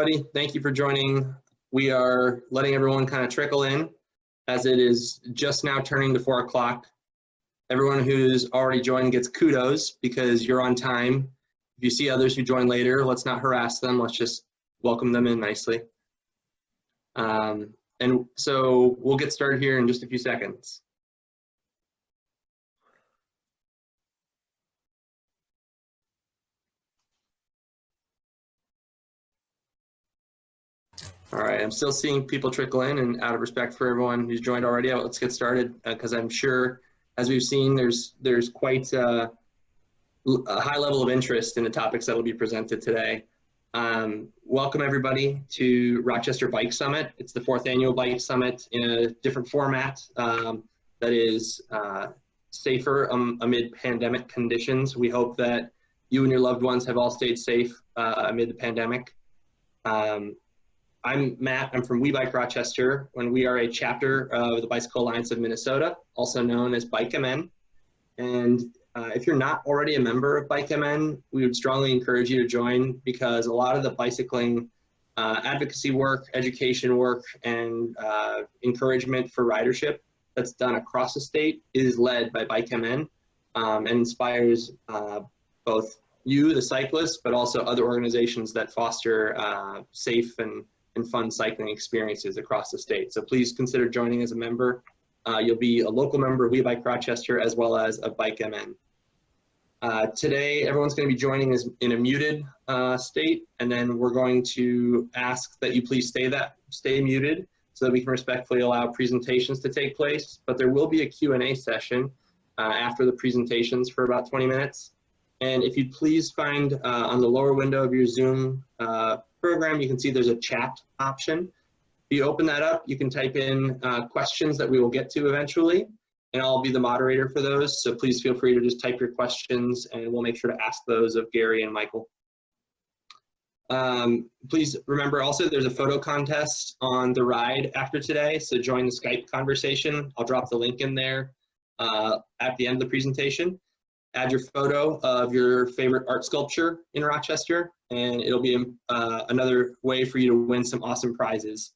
Buddy, thank you for joining. We are letting everyone kind of trickle in as it is just now turning to 4 o'clock. Everyone who's already joined gets kudos because you're on time. If you see others who join later, let's not harass them. Let's just welcome them in nicely. And so we'll get started here in just a few seconds. All right, I'm still seeing people trickle in, and out of respect for everyone who's joined already, let's get started because I'm sure, as we've seen, there's quite a high level of interest in the topics that will be presented today. Welcome everybody to Rochester Bike Summit. It's the 4th annual Bike Summit in a different format that is safer amid pandemic conditions. We hope that you and your loved ones have all stayed safe amid the pandemic. I'm Matt, I'm from We Bike Rochester, and we are a chapter of the Bicycle Alliance of Minnesota, also known as Bike MN. And if you're not already a member of Bike MN, we would strongly encourage you to join because a lot of the bicycling advocacy work, education work, and encouragement for ridership that's done across the state is led by Bike MN and inspires both you, the cyclist, but also other organizations that foster safe and fun cycling experiences across the state. So please consider joining as a member. You'll be a local member of We Bike Rochester as well as a Bike MN. Today, everyone's going to be joining us in a muted state, and then we're going to ask that you please stay muted so that we can respectfully allow presentations to take place. But there will be a Q&A session after the presentations for about 20 minutes. And if you'd please find on the lower window of your Zoom program, you can see there's a chat option. If you open that up, you can type in questions that we will get to eventually, and I'll be the moderator for those. So please feel free to just type your questions, and we'll make sure to ask those of Gary and Michael. Please remember also there's a photo contest on the ride after today, so join the Skype conversation. I'll drop the link in there at the end of the presentation. Add your photo of your favorite art sculpture in Rochester, and it'll be another way for you to win some awesome prizes.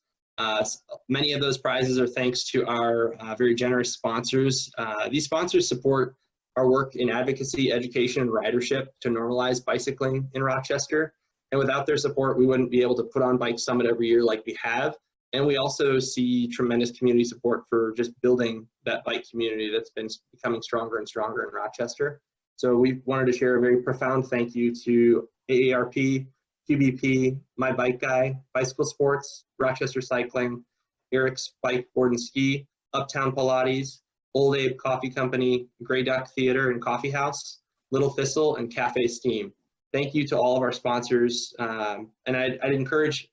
Many of those prizes are thanks to our very generous sponsors. These sponsors support our work in advocacy, education, and ridership to normalize bicycling in Rochester. And without their support, we wouldn't be able to put on Bike Summit every year like we have. And we also see tremendous community support for just building that bike community that's been becoming stronger and stronger in Rochester. So we wanted to share a very profound thank you to AARP, QBP, My Bike Guy, Bicycle Sports, Rochester Cycling, Eric's Bike, Board and Ski, Uptown Pilates, Old Abe Coffee Company, Grey Duck Theater and Coffee House, Little Thistle, and Cafe Steam. Thank you to all of our sponsors. And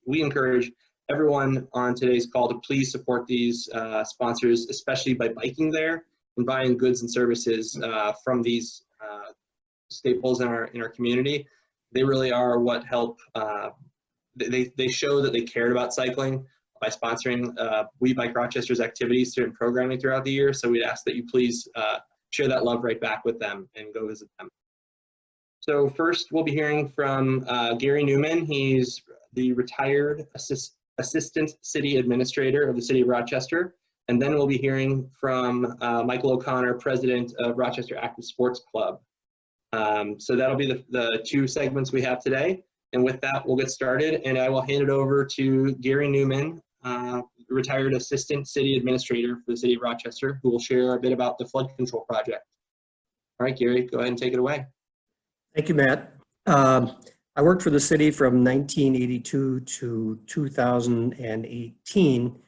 we encourage everyone on today's call to please support these sponsors, especially by biking there and buying goods and services from these staples in our community. They really are what help. They show that they cared about cycling by sponsoring We Bike Rochester's activities and programming throughout the year. So we'd ask that you please share that love right back with them and go visit them. So first, we'll be hearing from Gary Neumann. He's the retired assistant city administrator of the city of Rochester. And then we'll be hearing from Michael O'Connor, president of Rochester Active Sports Club. So that'll be the two segments we have today. And with that, we'll get started. And I will hand it over to Gary Neumann, retired assistant city administrator for the city of Rochester, who will share a bit about the flood control project. All right, Gary, go ahead and take it away. Thank you, Matt. I worked for the city from 1982 to 2018.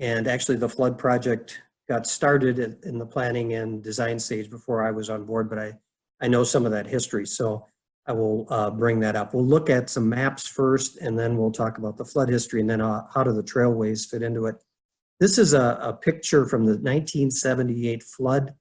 And actually the flood project got started in the planning and design stage before I was on board, but I know some of that history, so I will bring that up. We'll look at some maps first, and then we'll talk about the flood history, and then how do the trailways fit into it. This is a picture from the 1978 flood.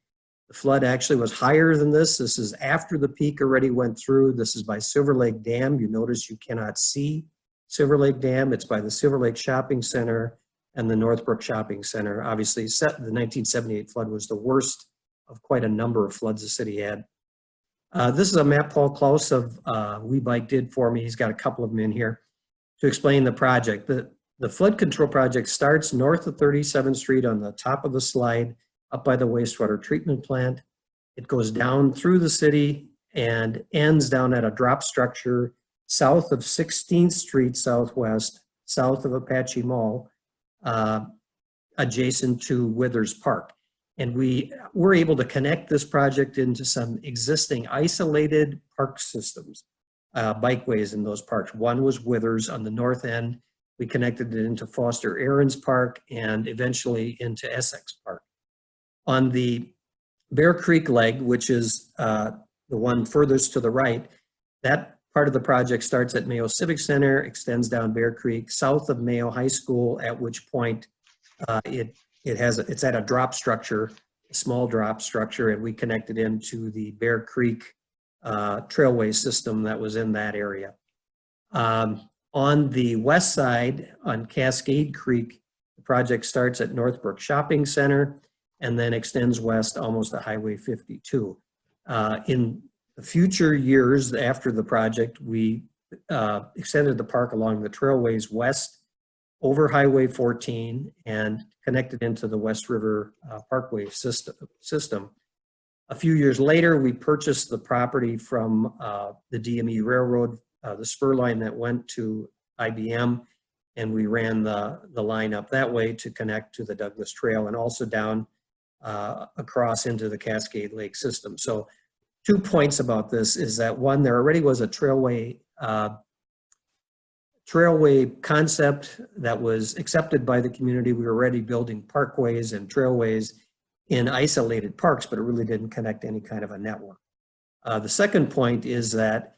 The flood actually was higher than this. This is after the peak already went through. This is by Silver Lake Dam. You notice you cannot see Silver Lake Dam. It's by the Silver Lake Shopping Center and the Northbrook Shopping Center. Obviously, the 1978 flood was the worst of quite a number of floods the city had. This is a map Paul Klaus of We Bike did for me. He's got a couple of them in here. to explain the project. The flood control project starts north of 37th Street on the top of the slide, up by the wastewater treatment plant. It goes down through the city and ends down at a drop structure south of 16th Street Southwest, south of Apache Mall, adjacent to Withers Park. And we were able to connect this project into some existing isolated park systems, bikeways in those parks. One was Withers on the north end. We connected it into Foster Aaron's Park and eventually into Essex Park. On the Bear Creek leg, which is the one furthest to the right, that part of the project starts at Mayo Civic Center, extends down Bear Creek, south of Mayo High School, at which point it's at a drop structure, a small drop structure, and we connected into the Bear Creek trailway system that was in that area. On the west side, on Cascade Creek, the project starts at Northbrook Shopping Center and then extends west almost to Highway 52. In the future years after the project, we extended the park along the trailways west over Highway 14 and connected into the West River Parkway system. A few years later, we purchased the property from the DME Railroad, the spur line that went to IBM, and we ran the line up that way to connect to the Douglas Trail and also down across into the Cascade Lake system. So 2 points about this is that, one, there already was a trailway concept that was accepted by the community. We were already building parkways and trailways in isolated parks, but it really didn't connect any kind of a network. The second point is that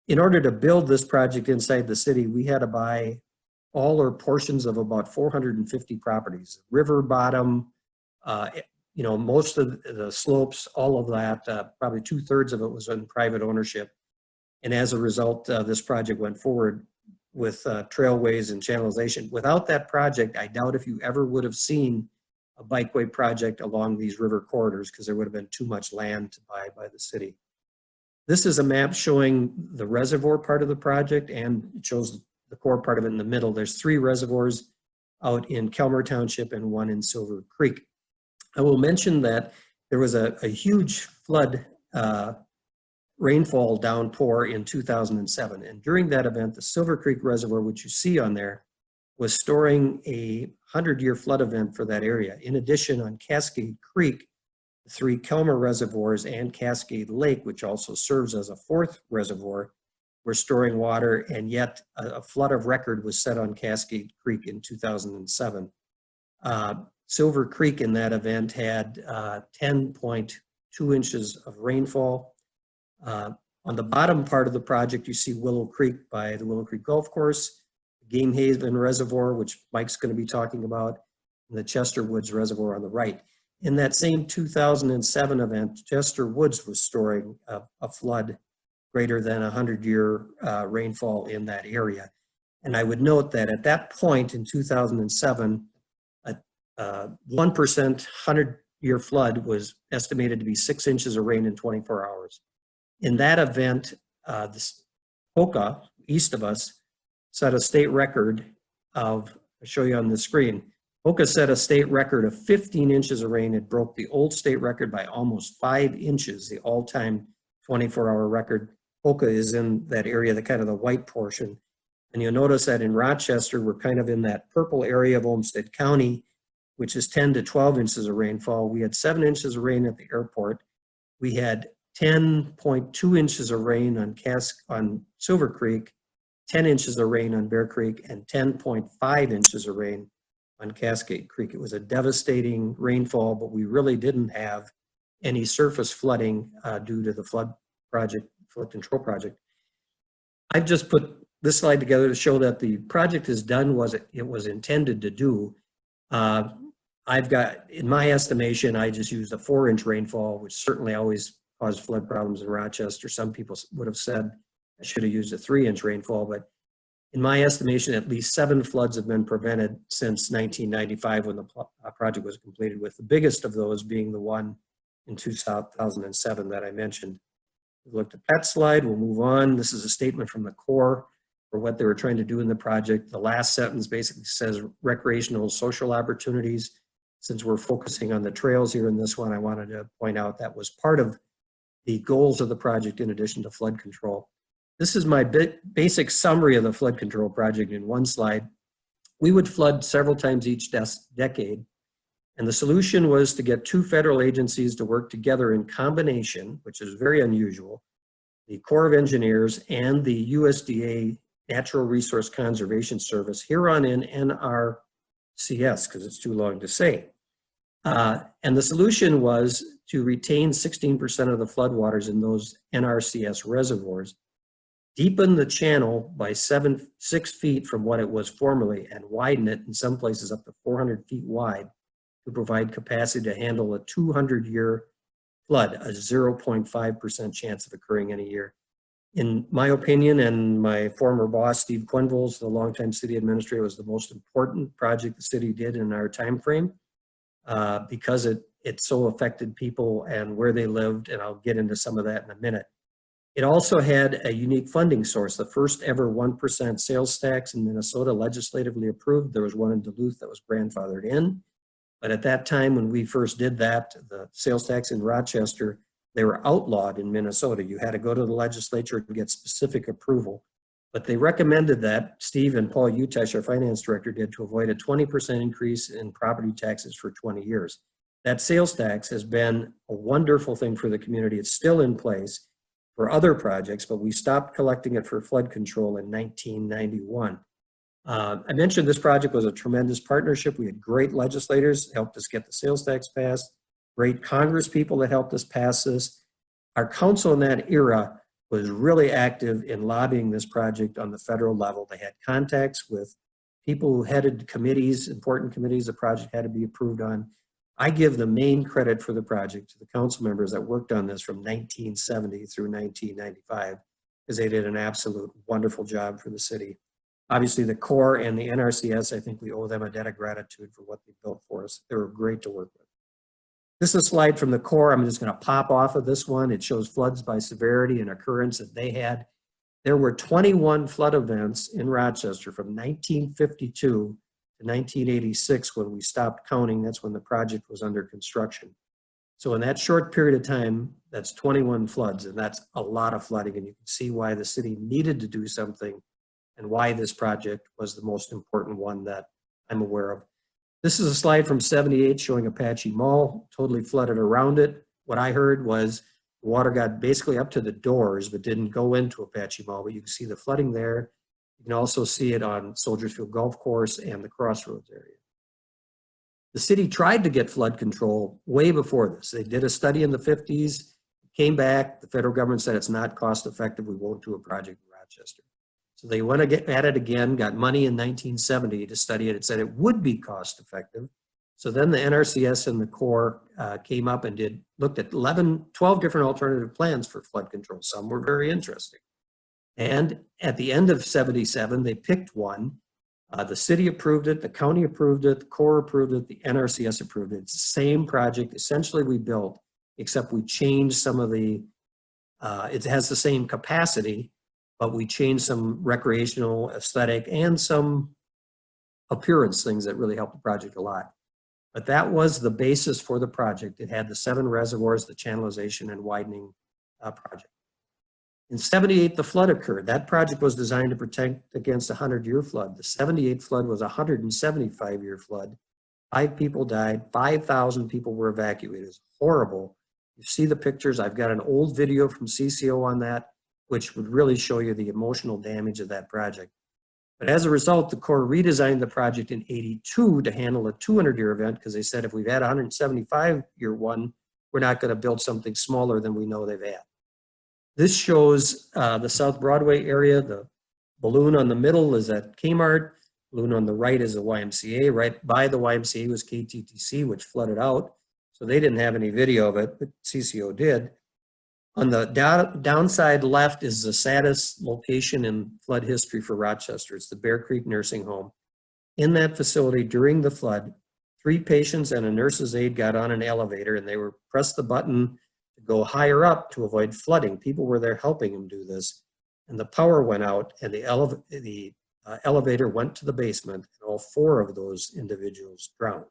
in order to build this project inside the city, we had to buy all or portions of about 450 properties, river bottom, most of the slopes, all of that, probably 2/3 of it was in private ownership. And as a result, this project went forward with trailways and channelization. Without that project, I doubt if you ever would have seen a bikeway project along these river corridors, because there would have been too much land to buy by the city. This is a map showing the reservoir part of the project, and it shows the core part of it in the middle. There's 3 reservoirs out in Kelmer Township and 1 in Silver Creek. I will mention that there was a huge flood rainfall downpour in 2007. And during that event, the Silver Creek Reservoir, which you see on there, was storing a 100-year flood event for that area. In addition, on Cascade Creek, the 3 Kelmer reservoirs and Cascade Lake, which also serves as a 4th reservoir, were storing water, and yet a flood of record was set on Cascade Creek in 2007. Silver Creek in that event had 10.2 inches of rainfall. On the bottom part of the project, you see Willow Creek by the Willow Creek Golf Course, Game Haven Reservoir, which Mike's going to be talking about, and the Chester Woods Reservoir on the right. In that same 2007 event, Chester Woods was storing a flood greater than 100-year rainfall in that area. And I would note that at that point in 2007, 1% 100-year flood was estimated to be 6 inches of rain in 24 hours. In that event, Hoka, east of us, set a state record of, I'll show you on the screen, Hoka set a state record of 15 inches of rain. It broke the old state record by almost 5 inches, the all-time 24-hour record. Hoka is in that area, the kind of the white portion. And you'll notice that in Rochester, we're kind of in that purple area of Olmsted County, which is 10 to 12 inches of rainfall. We had 7 inches of rain at the airport. We had 10.2 inches of rain on Silver Creek, 10 inches of rain on Bear Creek, and 10.5 inches of rain on Cascade Creek. It was a devastating rainfall, but we really didn't have any surface flooding due to the flood control project. I've just put this slide together to show that the project has done what it was intended to do. I've got, in my estimation, I just used a 4-inch rainfall, which certainly always caused flood problems in Rochester. Some people would have said I should have used a 3-inch rainfall, but in my estimation, at least 7 floods have been prevented since 1995 when the project was completed, with the biggest of those being the one in 2007 that I mentioned. We looked at that slide, we'll move on. This is a statement from the Corps. for what they were trying to do in the project. The last sentence basically says recreational social opportunities. Since we're focusing on the trails here in this one, I wanted to point out that was part of the goals of the project in addition to flood control. This is my basic summary of the flood control project in one slide. We would flood several times each decade, and the solution was to get two federal agencies to work together in combination, which is very unusual, the Corps of Engineers and the USDA Natural Resource Conservation Service, here on in NRCS, because it's too long to say. And the solution was to retain 16% of the floodwaters in those NRCS reservoirs, deepen the channel by 6 feet from what it was formerly, and widen it in some places up to 400 feet wide to provide capacity to handle a 200-year flood, a 0.5% chance of occurring in a year. In my opinion, and my former boss, Steve Quenville's, the longtime city administrator, was the most important project the city did in our time frame because it so affected people and where they lived, and I'll get into some of that in a minute. It also had a unique funding source, the first ever 1% sales tax in Minnesota, legislatively approved. There was one in Duluth that was grandfathered in. But at that time, when we first did that, the sales tax in Rochester, they were outlawed in Minnesota. You had to go to the legislature to get specific approval. But they recommended that, Steve and Paul Utesh, our finance director, did, to avoid a 20% increase in property taxes for 20 years. That sales tax has been a wonderful thing for the community. It's still in place for other projects, but we stopped collecting it for flood control in 1991. I mentioned this project was a tremendous partnership. We had great legislators that helped us get the sales tax passed, great Congress people that helped us pass this. Our council in that era was really active in lobbying this project on the federal level. They had contacts with people who headed committees, important committees the project had to be approved on. I give the main credit for the project to the council members that worked on this from 1970 through 1995, because they did an absolute wonderful job for the city. Obviously, the Corps and the NRCS, I think we owe them a debt of gratitude for what they built for us. They were great to work with. This is a slide from the Corps. I'm just going to pop off of this one. It shows floods by severity and occurrence that they had. There were 21 flood events in Rochester from 1952 to 1986 when we stopped counting. That's when the project was under construction. So in that short period of time, that's 21 floods, and that's a lot of flooding. And you can see why the city needed to do something and why this project was the most important one that I'm aware of. This is a slide from '78 showing Apache Mall, totally flooded around it. What I heard was the water got basically up to the doors, but didn't go into Apache Mall, but you can see the flooding there. You can also see it on Soldiers Field Golf Course and the Crossroads area. The city tried to get flood control way before this. They did a study in the 50s, came back, the federal government said it's not cost effective, we won't do a project in Rochester. So they went at it again, got money in 1970 to study it. It said it would be cost effective. So then the NRCS and the Corps came up and looked at 12 different alternative plans for flood control. Some were very interesting. And at the end of '77, they picked one. The city approved it, the county approved it, the Corps approved it, the NRCS approved it. It's the same project essentially we built, except we changed some of the, it has the same capacity, but we changed some recreational, aesthetic, and some appearance things that really helped the project a lot. But that was the basis for the project. It had the 7 reservoirs, the channelization and widening project. In '78, the flood occurred. That project was designed to protect against a 100-year flood. The '78 flood was a 175-year flood. 5 people died, 5,000 people were evacuated. It's horrible. You see the pictures. I've got an old video from CCO on that, which would really show you the emotional damage of that project. But as a result, the Corps redesigned the project in '82 to handle a 200-year event, because they said if we've had a 175-year one, we're not going to build something smaller than we know they've had. This shows the South Broadway area. The balloon on the middle is at Kmart. Balloon on the right is the YMCA. Right by the YMCA was KTTC, which flooded out. So they didn't have any video of it, but CCO did. On the downside left is the saddest location in flood history for Rochester. It's the Bear Creek Nursing Home. In that facility during the flood, 3 patients and a nurse's aide got on an elevator, and they were pressed the button to go higher up to avoid flooding. People were there helping them do this. and the power went out, and the elevator went to the basement, and all 4 of those individuals drowned.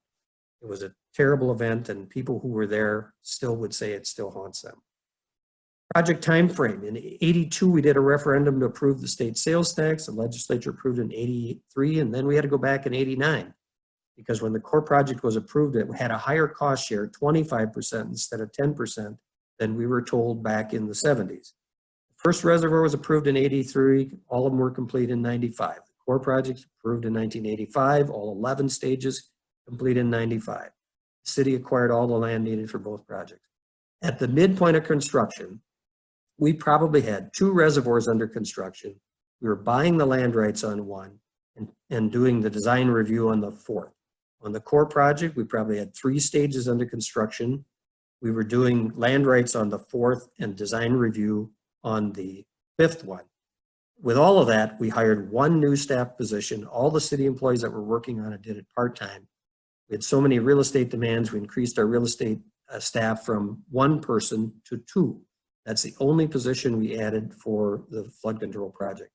It was a terrible event, and people who were there still would say it still haunts them. Project time frame. In 82, we did a referendum to approve the state sales tax. The legislature approved in 83, and then we had to go back in 89. Because when the core project was approved, it had a higher cost share, 25% instead of 10%, than we were told back in the 70s. The first reservoir was approved in 83. All of them were complete in 95. The core project approved in 1985. All 11 stages complete in 95. The city acquired all the land needed for both projects. At the midpoint of construction, we probably had 2 reservoirs under construction. We were buying the land rights on one and doing the design review on the 4th. On the core project, we probably had 3 stages under construction. We were doing land rights on the 4th and design review on the 5th one. With all of that, we hired 1 new staff position. All the city employees that were working on it did it part-time. We had so many real estate demands, we increased our real estate staff from 1 person to 2. That's the only position we added for the flood control project.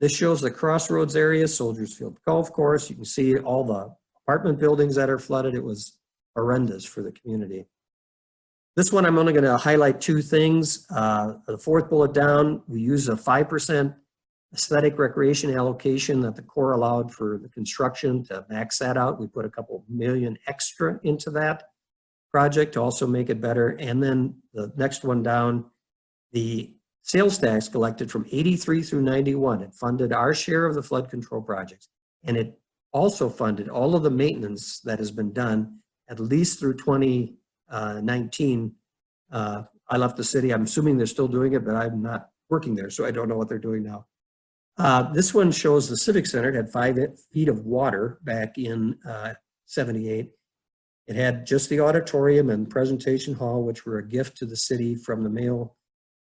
This shows the Crossroads area, Soldiers Field Golf Course. You can see all the apartment buildings that are flooded. It was horrendous for the community. This one, I'm only going to highlight 2 things. The 4th bullet down, we use a 5% aesthetic recreation allocation that the Corps allowed for the construction. To max that out, we put a couple million extra into that project to also make it better. And then the next one down, the sales tax collected from 83 through 91. It funded our share of the flood control projects. And it also funded all of the maintenance that has been done at least through 2019. I left the city. I'm assuming they're still doing it, but I'm not working there, so I don't know what they're doing now. This one shows the Civic Center. It had 5 feet of water back in 78. It had just the auditorium and presentation hall, which were a gift to the city from the Mayo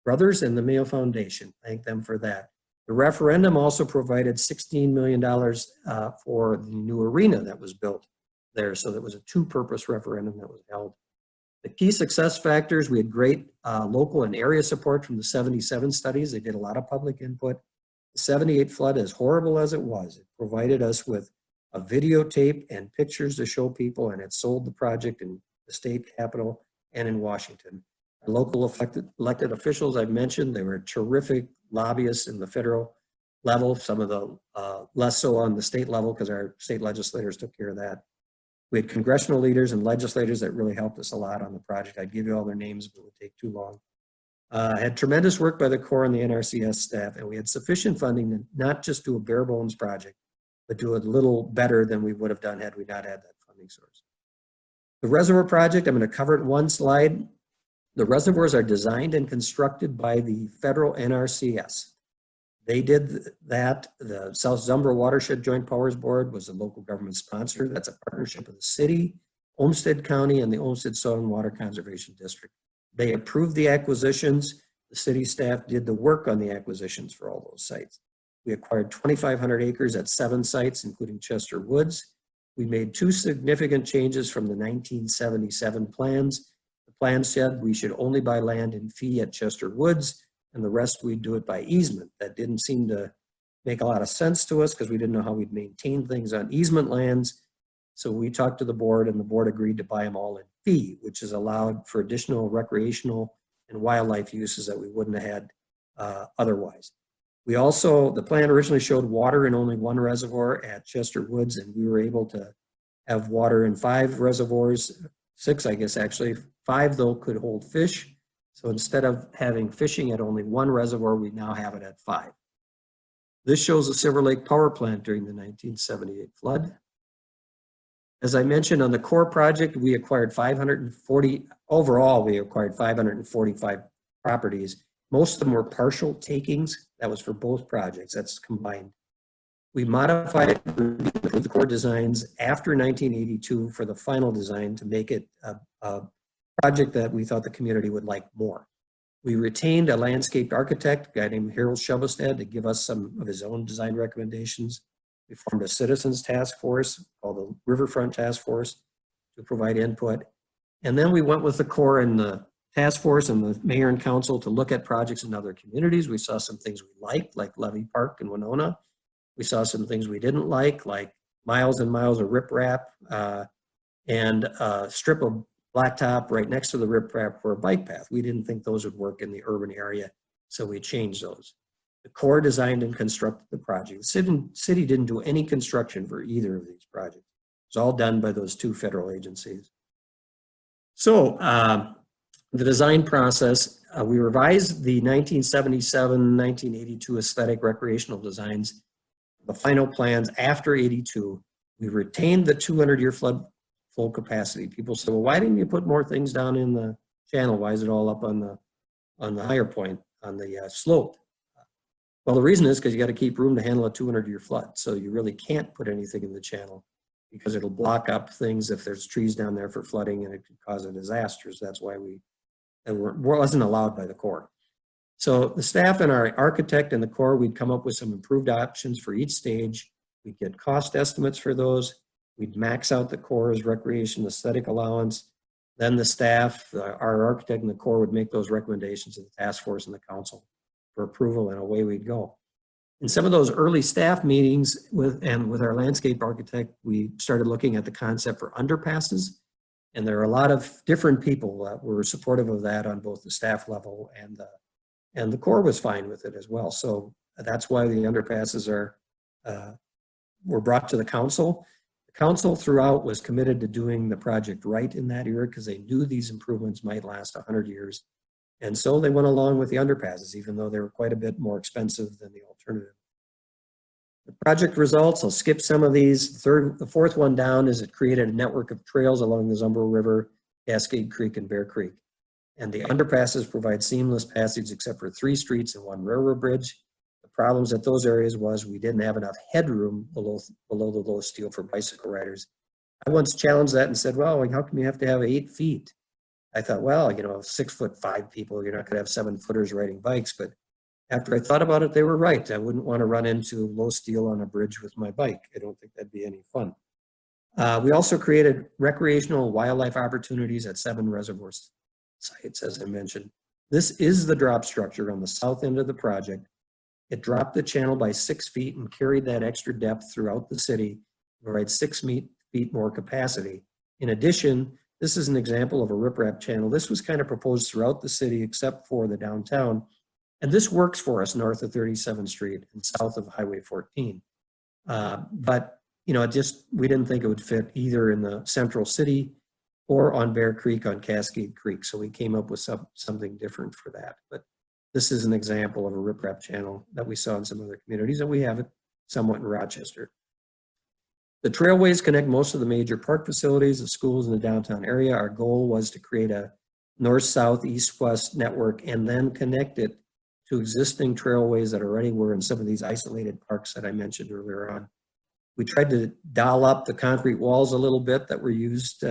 Brothers and the Mayo Foundation. Thank them for that. The referendum also provided $16 million for the new arena that was built there. So that was a 2-purpose referendum that was held. The key success factors, we had great local and area support from the 77 studies. They did a lot of public input. The 78 flood, as horrible as it was, it provided us with a videotape and pictures to show people, and it sold the project in the state capitol and in Washington. Our local elected officials, I've mentioned, they were terrific lobbyists in the federal level, some of the less so on the state level because our state legislators took care of that. We had congressional leaders and legislators that really helped us a lot on the project. I'd give you all their names, but it would take too long. Had tremendous work by the Corps and the NRCS staff, and we had sufficient funding to not just do a bare bones project, but do a little better than we would have done had we not had that funding source. The reservoir project, I'm going to cover it in 1 slide. The reservoirs are designed and constructed by the federal NRCS. They did that. The South Zumbro Watershed Joint Powers Board was a local government sponsor. That's a partnership of the city, Olmsted County, and the Olmsted Soil and Water Conservation District. They approved the acquisitions. The city staff did the work on the acquisitions for all those sites. We acquired 2,500 acres at 7 sites, including Chester Woods. We made 2 significant changes from the 1977 plans. The plan said we should only buy land in fee at Chester Woods, and the rest we'd do it by easement. That didn't seem to make a lot of sense to us because we didn't know how we'd maintain things on easement lands. So we talked to the board, and the board agreed to buy them all in fee, which is allowed for additional recreational and wildlife uses that we wouldn't have had otherwise. We also, the plan originally showed water in only 1 reservoir at Chester Woods, and we were able to have water in 5 reservoirs, 6, I guess, actually. 5, though, could hold fish. So instead of having fishing at only 1 reservoir, we now have it at 5. This shows the Silver Lake Power Plant during the 1978 flood. As I mentioned, on the core project, we acquired 540, overall, we acquired 545 properties. Most of them were partial takings. That was for both projects. That's combined. We modified the core designs after 1982 for the final design to make it a project that we thought the community would like more. We retained a landscape architect, a guy named Harold Shubestad, to give us some of his own design recommendations. We formed a citizens task force called the Riverfront Task Force to provide input. And then we went with the Corps in the task force and the mayor and council to look at projects in other communities. We saw some things we liked, like Levy Park in Winona. We saw some things we didn't like miles and miles of riprap and a strip of blacktop right next to the riprap for a bike path. We didn't think those would work in the urban area, so we changed those. The Corps designed and constructed the project. The city didn't do any construction for either of these projects. It was all done by those two federal agencies. So the design process, we revised the 1977-1982 aesthetic recreational designs, the final plans after 82. We retained the 200-year flood full capacity. People say, well, why didn't you put more things down in the channel? Why is it all up on the higher point, on the slope? Well, the reason is because you got to keep room to handle a 200-year flood. So you really can't put anything in the channel because it'll block up things if there's trees down there for flooding, and it could cause a disaster. So that's why it wasn't allowed by the Corps. So the staff and our architect and the Corps, we'd come up with some improved options for each stage. We'd get cost estimates for those. We'd max out the Corps' recreation aesthetic allowance. Then the staff, our architect and the Corps would make those recommendations to the task force and the council for approval, and away we'd go. In some of those early staff meetings with our landscape architect, we started looking at the concept for underpasses. And there are a lot of different people that were supportive of that on both the staff level, and the Corps was fine with it as well. So that's why the underpasses were brought to the council. The council throughout was committed to doing the project right in that era because they knew these improvements might last 100 years. And so they went along with the underpasses, even though they were quite a bit more expensive than the alternative. The project results, I'll skip some of these. The fourth one down is it created a network of trails along the Zumbro River, Cascade Creek, and Bear Creek. And the underpasses provide seamless passage except for 3 streets and 1 railroad bridge. The problems at those areas was we didn't have enough headroom below the low steel for bicycle riders. I once challenged that and said, well, how come you have to have 8 feet? I thought, well, 6'5" people, you're not going to have 7-footers riding bikes. But after I thought about it, they were right. I wouldn't want to run into low steel on a bridge with my bike. I don't think that'd be any fun. We also created recreational wildlife opportunities at 7 reservoir sites, as I mentioned. This is the drop structure on the south end of the project. It dropped the channel by 6 feet and carried that extra depth throughout the city, to provide 6 feet more capacity. In addition, this is an example of a riprap channel. This was kind of proposed throughout the city except for the downtown. And this works for us north of 37th Street and south of Highway 14. But we didn't think it would fit either in the central city or on Bear Creek on Cascade Creek. So we came up with something different for that. But this is an example of a riprap channel that we saw in some other communities, and we have it somewhat in Rochester. The trailways connect most of the major park facilities, the schools in the downtown area. Our goal was to create a north-south, east-west network and then connect it to existing trailways that already were in some of these isolated parks that I mentioned earlier on. We tried to dial up the concrete walls a little bit that were used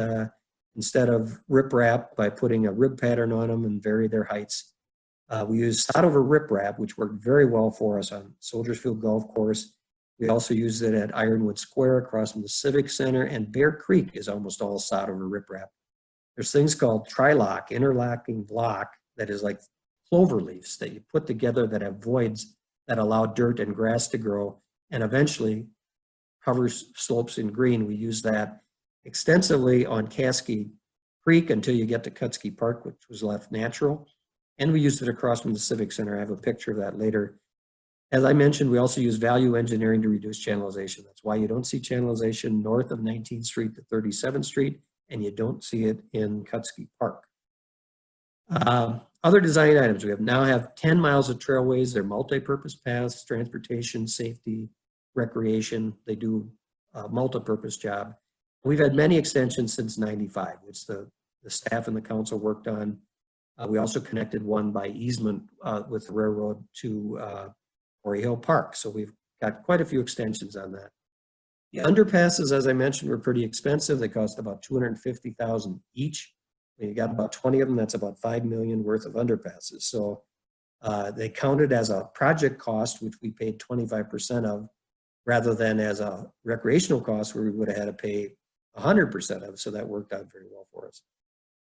instead of riprap by putting a rib pattern on them and vary their heights. We used sod over riprap, which worked very well for us on Soldiers Field Golf Course. We also used it at Ironwood Square across from the Civic Center, and Bear Creek is almost all sod over riprap. There's things called trilock, interlocking block, that is like clover leaves that you put together that have voids that allow dirt and grass to grow and eventually cover slopes in green. We use that extensively on Cascade Creek until you get to Kutsky Park, which was left natural. And we used it across from the Civic Center. I have a picture of that later. As I mentioned, we also use value engineering to reduce channelization. That's why you don't see channelization north of 19th Street to 37th Street, and you don't see it in Kutsky Park. Other design items, we now have 10 miles of trailways. They're multi-purpose paths, transportation, safety, recreation. They do a multi-purpose job. We've had many extensions since '95, which the staff and the council worked on. We also connected one by easement with the railroad to Quarry Hill Park. So we've got quite a few extensions on that. The underpasses, as I mentioned, were pretty expensive. They cost about $250,000 each. When you got about 20 of them, that's about $5 million worth of underpasses. So they counted as a project cost, which we paid 25% of, rather than as a recreational cost where we would have had to pay 100% of. So that worked out very well for us.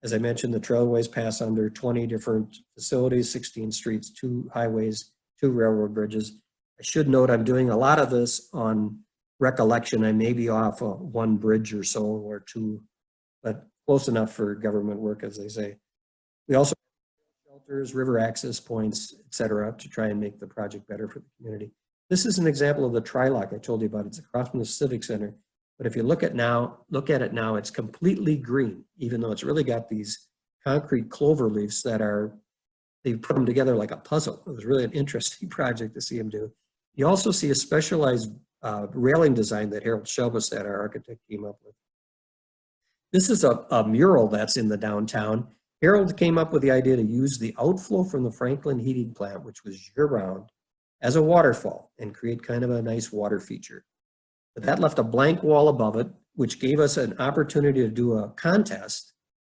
As I mentioned, the trailways pass under 20 different facilities, 16 streets, 2 highways, 2 railroad bridges. I should note I'm doing a lot of this on recollection. I may be off one bridge or so or 2, but close enough for government work, as they say. We also have shelters, river access points, et cetera, to try and make the project better for the community. This is an example of the tri-lock I told you about. It's across from the Civic Center. But if you look at it now, it's completely green, even though it's really got these concrete clover leaves that they've put them together like a puzzle. It was really an interesting project to see them do. You also see a specialized railing design that Harold Shelbus, our architect, came up with. This is a mural that's in the downtown. Harold came up with the idea to use the outflow from the Franklin heating plant, which was year-round, as a waterfall and create kind of a nice water feature. But that left a blank wall above it, which gave us an opportunity to do a contest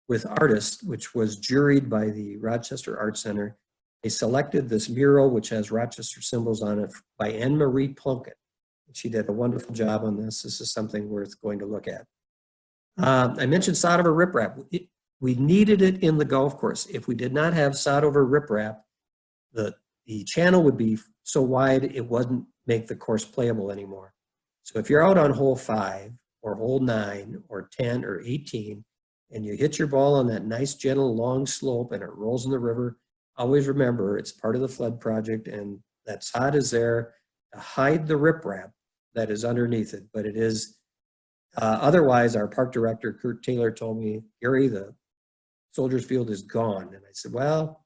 with artists, which was juried by the Rochester Art Center. They selected this mural, which has Rochester symbols on it, by Anne Marie Plunkett. She did a wonderful job on this. This is something worth going to look at. I mentioned sod over riprap. We needed it in the golf course. If we did not have sod over riprap, the channel would be so wide it wouldn't make the course playable anymore. So if you're out on hole 5 or hole 9 or 10 or 18 and you hit your ball on that nice gentle long slope and it rolls in the river, always remember it's part of the flood project and that sod is there to hide the riprap that is underneath it. But it is, otherwise our park director, Kurt Taylor, told me, Gary, the Soldiers Field is gone. And I said, well,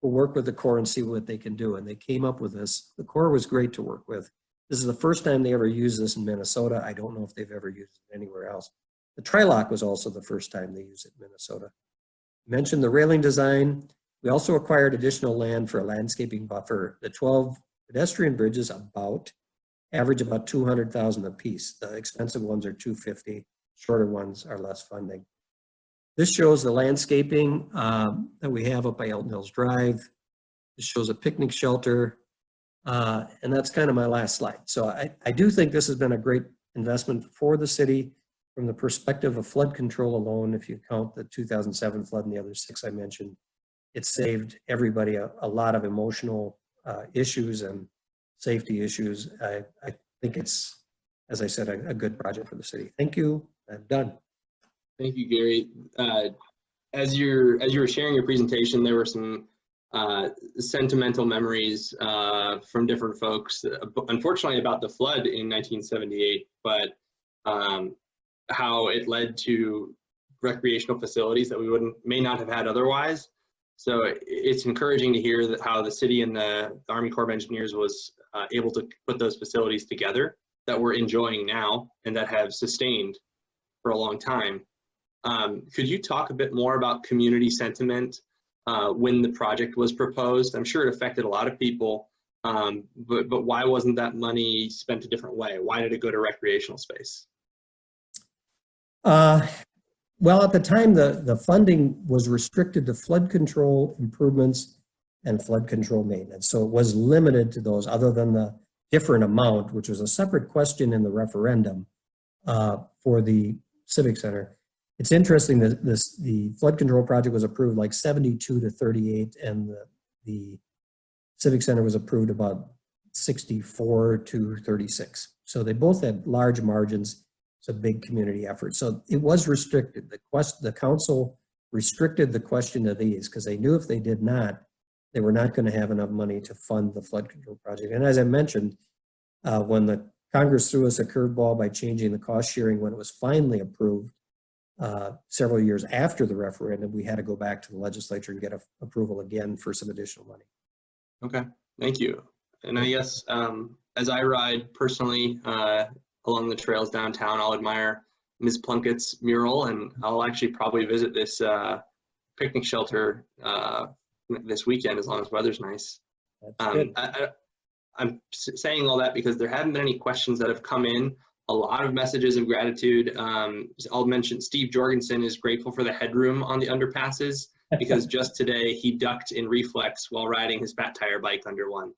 we'll work with the Corps and see what they can do. And they came up with this. The Corps was great to work with. This is the first time they ever used this in Minnesota. I don't know if they've ever used it anywhere else. The tri-lock was also the first time they used it in Minnesota. I mentioned the railing design. We also acquired additional land for a landscaping buffer. The 12 pedestrian bridges average about $200,000 a piece. The expensive ones are $250. Shorter ones are less funding. This shows the landscaping that we have up by Elton Hills Drive. This shows a picnic shelter. And that's kind of my last slide. So I do think this has been a great investment for the city from the perspective of flood control alone. If you count the 2007 flood and the other 6 I mentioned, it saved everybody a lot of emotional issues and safety issues. I think it's, as I said, a good project for the city. Thank you. I'm done. Thank you, Gary. As you were sharing your presentation, there were some sentimental memories from different folks, unfortunately about the flood in 1978, but how it led to recreational facilities that we may not have had otherwise. So it's encouraging to hear that how the city and the Army Corps of Engineers was able to put those facilities together that we're enjoying now and that have sustained for a long time. Could you talk a bit more about community sentiment when the project was proposed? I'm sure it affected a lot of people, but why wasn't that money spent a different way? Why did it go to recreational space? Well, at the time, the funding was restricted to flood control improvements and flood control maintenance. So it was limited to those, other than the different amount, which was a separate question in the referendum for the Civic Center. It's interesting that the flood control project was approved like 72 to 38, and the Civic Center was approved about 64 to 36. So they both had large margins. It's a big community effort. So it was restricted. The council restricted the question to these because they knew if they did not, they were not going to have enough money to fund the flood control project. And as I mentioned, when the Congress threw us a curveball by changing the cost sharing when it was finally approved several years after the referendum, we had to go back to the legislature and get approval again for some additional money. Okay, thank you. And I guess as I ride personally along the trails downtown, I'll admire Ms. Plunkett's mural, and I'll actually probably visit this picnic shelter this weekend as long as weather's nice. That's good. I'm saying all that because there haven't been any questions that have come in. A lot of messages of gratitude. I'll mention Steve Jorgensen is grateful for the headroom on the underpasses because just today he ducked in reflex while riding his fat tire bike under one.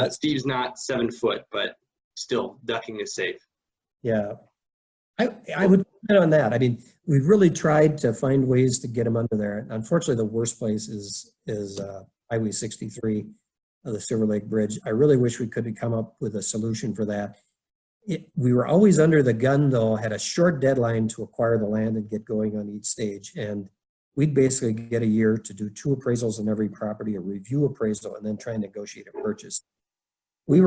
Steve's not 7 foot, but still ducking is safe. Yeah, I would comment on that. I mean, we've really tried to find ways to get them under there. Unfortunately, the worst place is Highway 63, the Silver Lake Bridge. I really wish we could have come up with a solution for that. We were always under the gun, though, had a short deadline to acquire the land and get going on each stage. And we'd basically get a year to do 2 appraisals on every property, a review appraisal, and then try and negotiate a purchase. We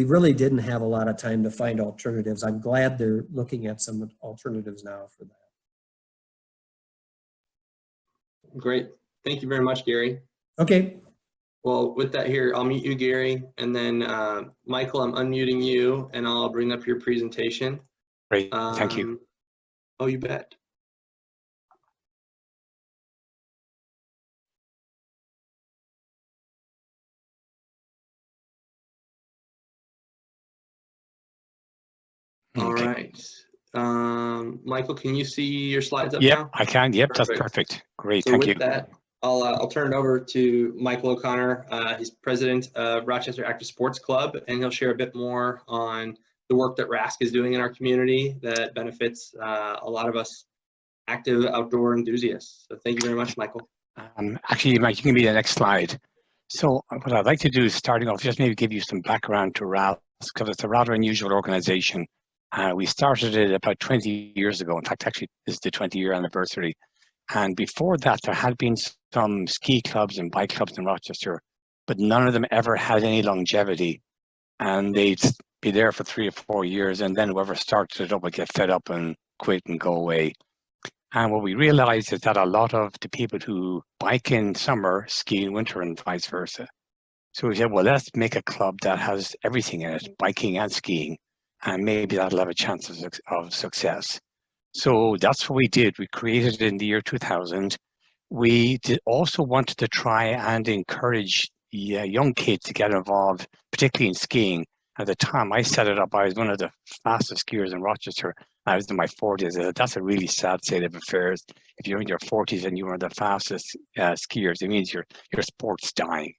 really didn't have a lot of time to find alternatives. I'm glad they're looking at some alternatives now for that. Great. Thank you very much, Gary. Okay. Well, with that here, I'll mute you, Gary, and then Michael, I'm unmuting you, and I'll bring up your presentation. Great. Thank you. Oh, you bet. All right. Michael, can you see your slides up now? Yep, I can. Yep, Perfect. that's perfect. Great, So thank with you. that, I'll turn it over to Michael O'Connor. He's president of Rochester Active Sports Club, and he'll share a bit more on the work that RASC is doing in our community that benefits a lot of us active outdoor enthusiasts. So thank you very much, Michael. Actually, Mike, you can be the next slide. So what I'd like to do is, starting off, just maybe give you some background to RASC, because it's a rather unusual organization. We started it about 20 years ago. In fact, actually, this is the 20-year anniversary. And before that, there had been some ski clubs and bike clubs in Rochester, but none of them ever had any longevity. And they'd be there for 3 or 4 years, and then whoever started it up would get fed up and quit and go away. And what we realized is that a lot of the people who bike in summer ski in winter and vice versa. So we said, well, let's make a club that has everything in it, biking and skiing, and maybe that'll have a chance of success. So that's what we did. We created it in the year 2000. We also wanted to try and encourage young kids to get involved, particularly in skiing. At the time I set it up, I was one of the fastest skiers in Rochester. I was in my 40s. That's a really sad state of affairs. If you're in your 40s and you are the fastest skiers, it means your sport's dying.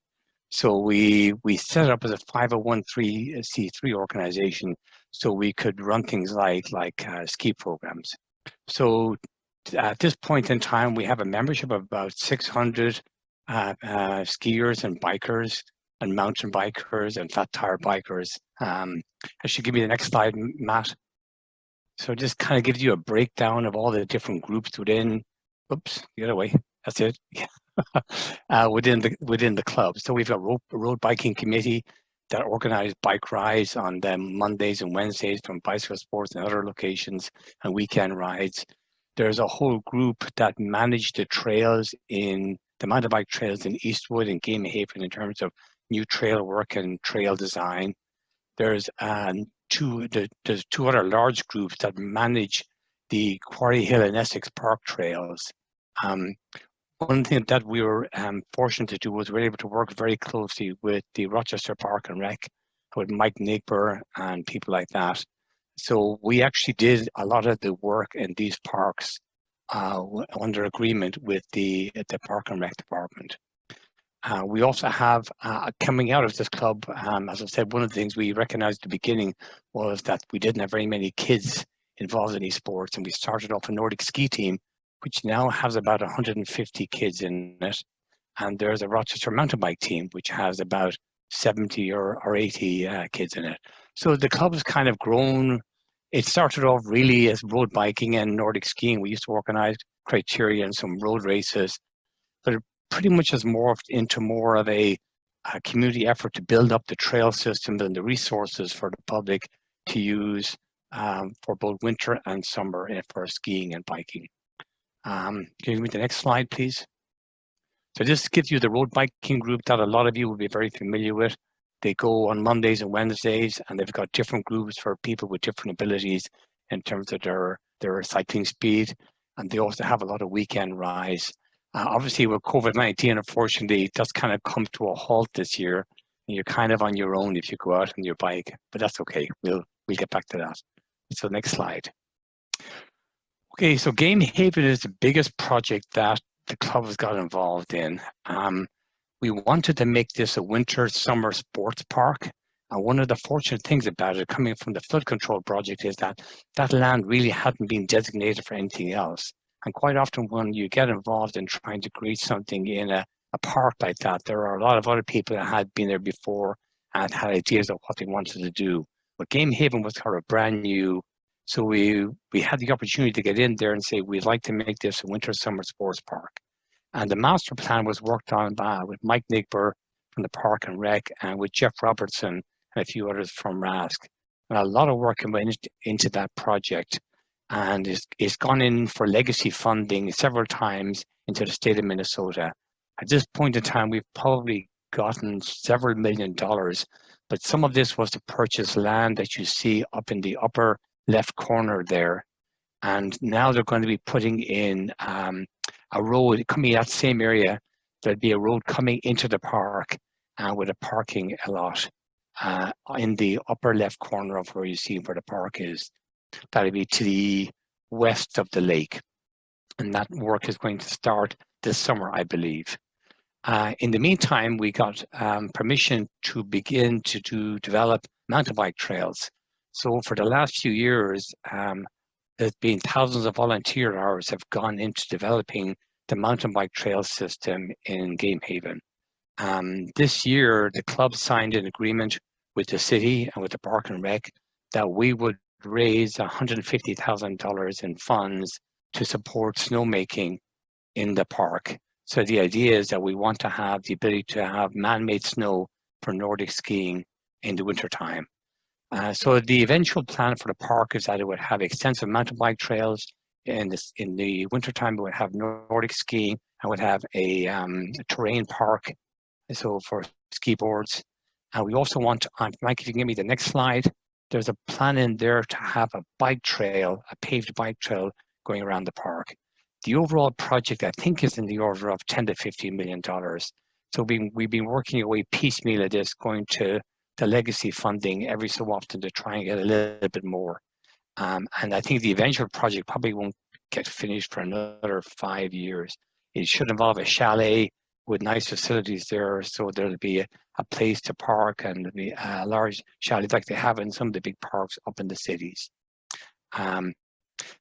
So we set it up as a 501c3 organization, so we could run things like ski programs. So at this point in time, we have a membership of about 600 skiers and bikers and mountain bikers and flat tire bikers. I should give you the next slide, Matt. So just kind of gives you a breakdown of all the different groups within, oops, the other way, that's it. Within the club. So we've got a road biking committee that organize bike rides on the Mondays and Wednesdays from bicycle sports and other locations, and weekend rides. There's a whole group that manage the trails in the mountain bike trails in Eastwood and Game Haven in terms of new trail work and trail design. There's two other large groups that manage the Quarry Hill and Essex Park trails. One thing that we were fortunate to do was we were able to work very closely with the Rochester Park and Rec, with Mike Nigber and people like that. So we actually did a lot of the work in these parks under agreement with the Park and Rec department. We also have, coming out of this club, as I said, one of the things we recognized at the beginning was that we didn't have very many kids involved in these sports, and we started off a Nordic ski team, which now has about 150 kids in it. And there's a Rochester mountain bike team, which has about 70 or 80 kids in it. So the club has kind of grown. It started off really as road biking and Nordic skiing. We used to organize criteria and some road races, but it pretty much has morphed into more of a community effort to build up the trail systems and the resources for the public to use for both winter and summer for skiing and biking. Can you give me the next slide, please? So this gives you the road biking group that a lot of you will be very familiar with. They go on Mondays and Wednesdays, and they've got different groups for people with different abilities in terms of their cycling speed. And they also have a lot of weekend rides. Obviously, with COVID-19, unfortunately, that's kind of come to a halt this year. And you're kind of on your own if you go out on your bike, but that's okay. We'll get back to that. So next slide. Okay, so Game Haven is the biggest project that the club has got involved in. We wanted to make this a winter-summer sports park, And one of the fortunate things about it, coming from the flood control project, is that that land really hadn't been designated for anything else. And quite often when you get involved in trying to create something in a park like that, there are a lot of other people that had been there before and had ideas of what they wanted to do. But Game Haven was kind of brand new. So we had the opportunity to get in there and say, we'd like to make this a winter summer sports park. And the master plan was worked on with Mike Nigber from the Park and Rec and with Jeff Robertson and a few others from RASC. And a lot of work went into that project. And it's gone in for legacy funding several times into the state of Minnesota. At this point in time, we've probably gotten several $1 million, but some of this was to purchase land that you see up in the upper left corner there. And now they're going to be putting in a road coming in that same area. There'll be a road coming into the park with a parking lot in the upper left corner of where you see where the park is. That'll be to the west of the lake. And that work is going to start this summer, I believe. In the meantime, we got permission to begin to develop mountain bike trails. So for the last few years, there's been thousands of volunteer hours have gone into developing the mountain bike trail system in Game Haven. This year, the club signed an agreement with the city and with the Park and Rec that we would raise $150,000 in funds to support snowmaking in the park. So the idea is that we want to have the ability to have man-made snow for Nordic skiing in the wintertime. So the eventual plan for the park is that it would have extensive mountain bike trails. In the wintertime, it would have Nordic skiing and would have a terrain park, so for ski boards. And we also want, Mike, if you can give me the next slide, there's a plan in there to have a bike trail, a paved bike trail going around the park. The overall project, I think, is in the order of $10 to $15 million. So we've been working away piecemeal at this, going to the legacy funding every so often to try and get a little bit more. And I think the eventual project probably won't get finished for another 5 years. It should involve a chalet with nice facilities there, so there'll be a place to park and be a large chalet like they have in some of the big parks up in the cities.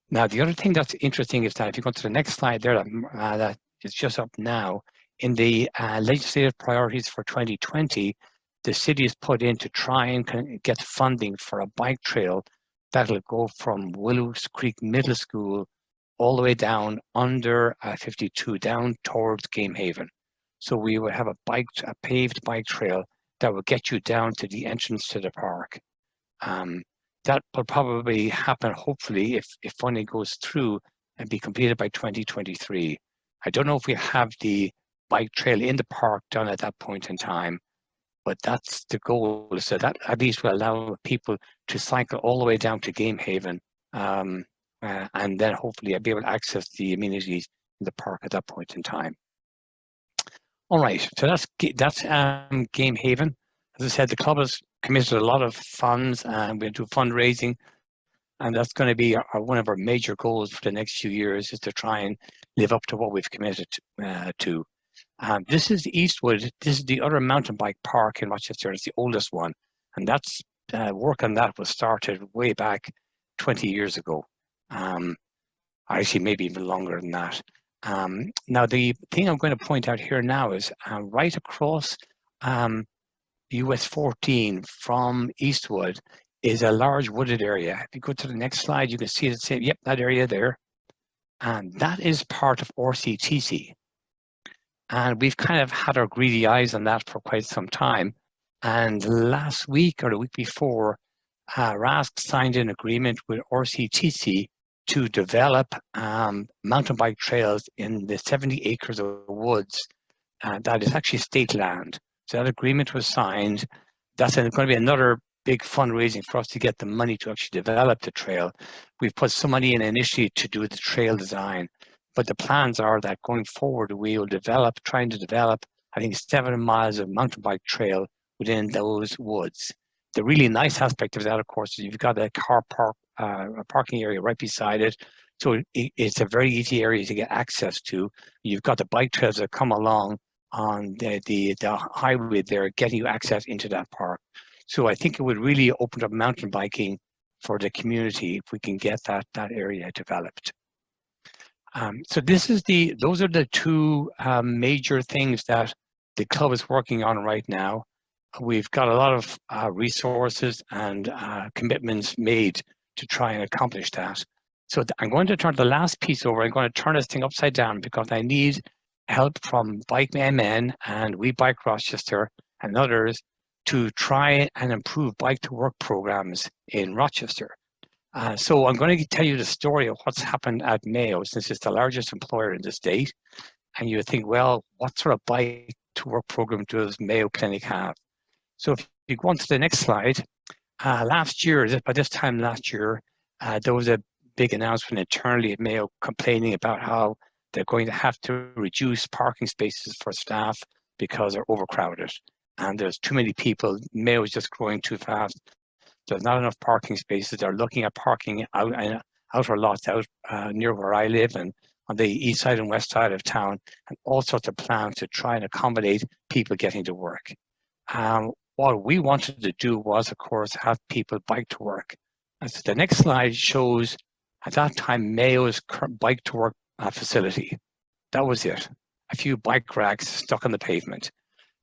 Now, the other thing that's interesting is that if you go to the next slide there, that is just up now, in the legislative priorities for 2020, the city is put in to try and get funding for a bike trail that'll go from Willows Creek Middle School all the way down under 52, down towards Game Haven. So we would have a paved bike trail that will get you down to the entrance to the park. That will probably happen, hopefully, if funding goes through and be completed by 2023. I don't know if we have the bike trail in the park done at that point in time, but that's the goal. So that at least will allow people to cycle all the way down to Game Haven, and then hopefully I'll be able to access the amenities in the park at that point in time. All right, so that's Game Haven. As I said, the club has committed a lot of funds, and we're going to do fundraising, and that's going to be one of our major goals for the next few years, is to try and live up to what we've committed to. This is Eastwood. This is the other mountain bike park in Rochester. It's the oldest one, and that's work on that was started way back 20 years ago. Actually, maybe even longer than that. Now, the thing I'm going to point out here now is right across US 14 from Eastwood is a large wooded area. If you go to the next slide, you can see it. Yep, that area there. And that is part of RCTC. And we've kind of had our greedy eyes on that for quite some time. And last week or the week before, RASC signed an agreement with RCTC to develop mountain bike trails in the 70 acres of woods that is actually state land. So that agreement was signed. That's going to be another big fundraising for us to get the money to actually develop the trail. We've put some money in initially to do the trail design, but the plans are that going forward, we will trying to develop, I think, 7 miles of mountain bike trail within those woods. The really nice aspect of that, of course, is you've got a car park, a parking area right beside it. So it's a very easy area to get access to. You've got the bike trails that come along on the highway there, getting you access into that park. So I think it would really open up mountain biking for the community if we can get that area developed. So those are the two major things that the club is working on right now. We've got a lot of resources and commitments made to try and accomplish that. So I'm going to turn the last piece over. I'm going to turn this thing upside down because I need help from Bike MN and We Bike Rochester and others to try and improve bike to work programs in Rochester. So I'm going to tell you the story of what's happened at Mayo, since it's the largest employer in the state. And you think, well, what sort of bike to work program does Mayo Clinic have? So if you go on to the next slide, last year, by this time last year, there was a big announcement internally at Mayo complaining about how they're going to have to reduce parking spaces for staff because they're overcrowded. And there's too many people. Mayo is just growing too fast. There's not enough parking spaces. They're looking at parking outer lots out near where I live and on the east side and west side of town, and all sorts of plans to try and accommodate people getting to work. What we wanted to do was, of course, have people bike to work. And so the next slide shows, at that time, Mayo's bike to work facility. That was it. A few bike racks stuck on the pavement.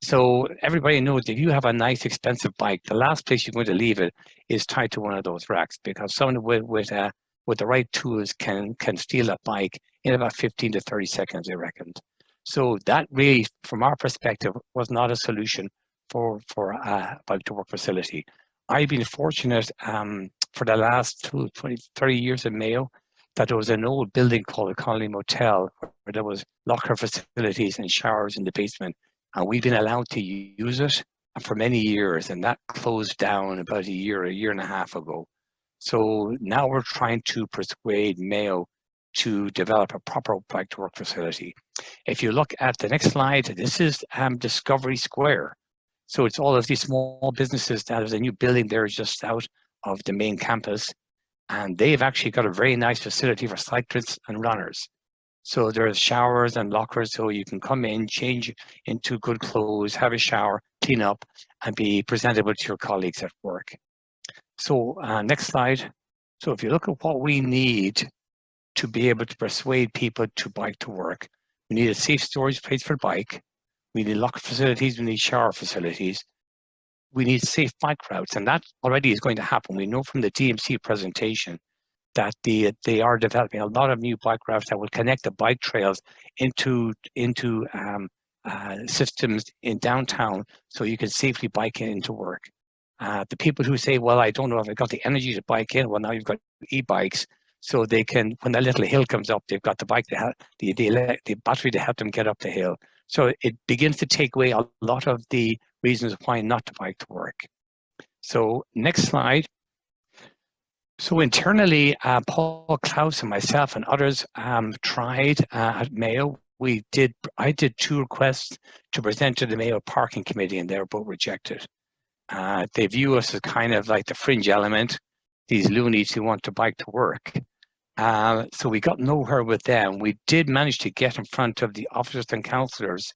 So everybody knows if you have a nice, expensive bike, the last place you're going to leave it is tied to one of those racks, because someone with the right tools can steal a bike in about 15 to 30 seconds, I reckon. So that really, from our perspective, was not a solution for a bike to work facility. I've been fortunate for the last 20, 30 years at Mayo that there was an old building called the Colony Motel where there was locker facilities and showers in the basement. And we've been allowed to use it for many years, and that closed down about a year and a half ago. So now we're trying to persuade Mayo to develop a proper bike to work facility. If you look at the next slide, this is Discovery Square. So it's all of these small businesses. There's a new building there just out of the main campus, and they've actually got a very nice facility for cyclists and runners. So there's showers and lockers, so you can come in, change into good clothes, have a shower, clean up, and be presentable to your colleagues at work. So next slide. So if you look at what we need to be able to persuade people to bike to work, we need a safe storage place for the bike. We need locker facilities, we need shower facilities. We need safe bike routes, and that already is going to happen. We know from the DMC presentation that they are developing a lot of new bike routes that will connect the bike trails into systems in downtown, so you can safely bike into work. The people who say, well, I don't know if I've got the energy to bike in, well, now you've got e-bikes, so they can, when that little hill comes up, they've got the bike, the battery to help them get up the hill. So it begins to take away a lot of the reasons why not to bike to work. So next slide. So internally, Paul Klaus and myself and others tried at Mayo. I did 2 requests to present to the Mayo Parking Committee, and they were both rejected. They view us as kind of like the fringe element, these loonies who want to bike to work. So we got nowhere with them. We did manage to get in front of the officers and councillors.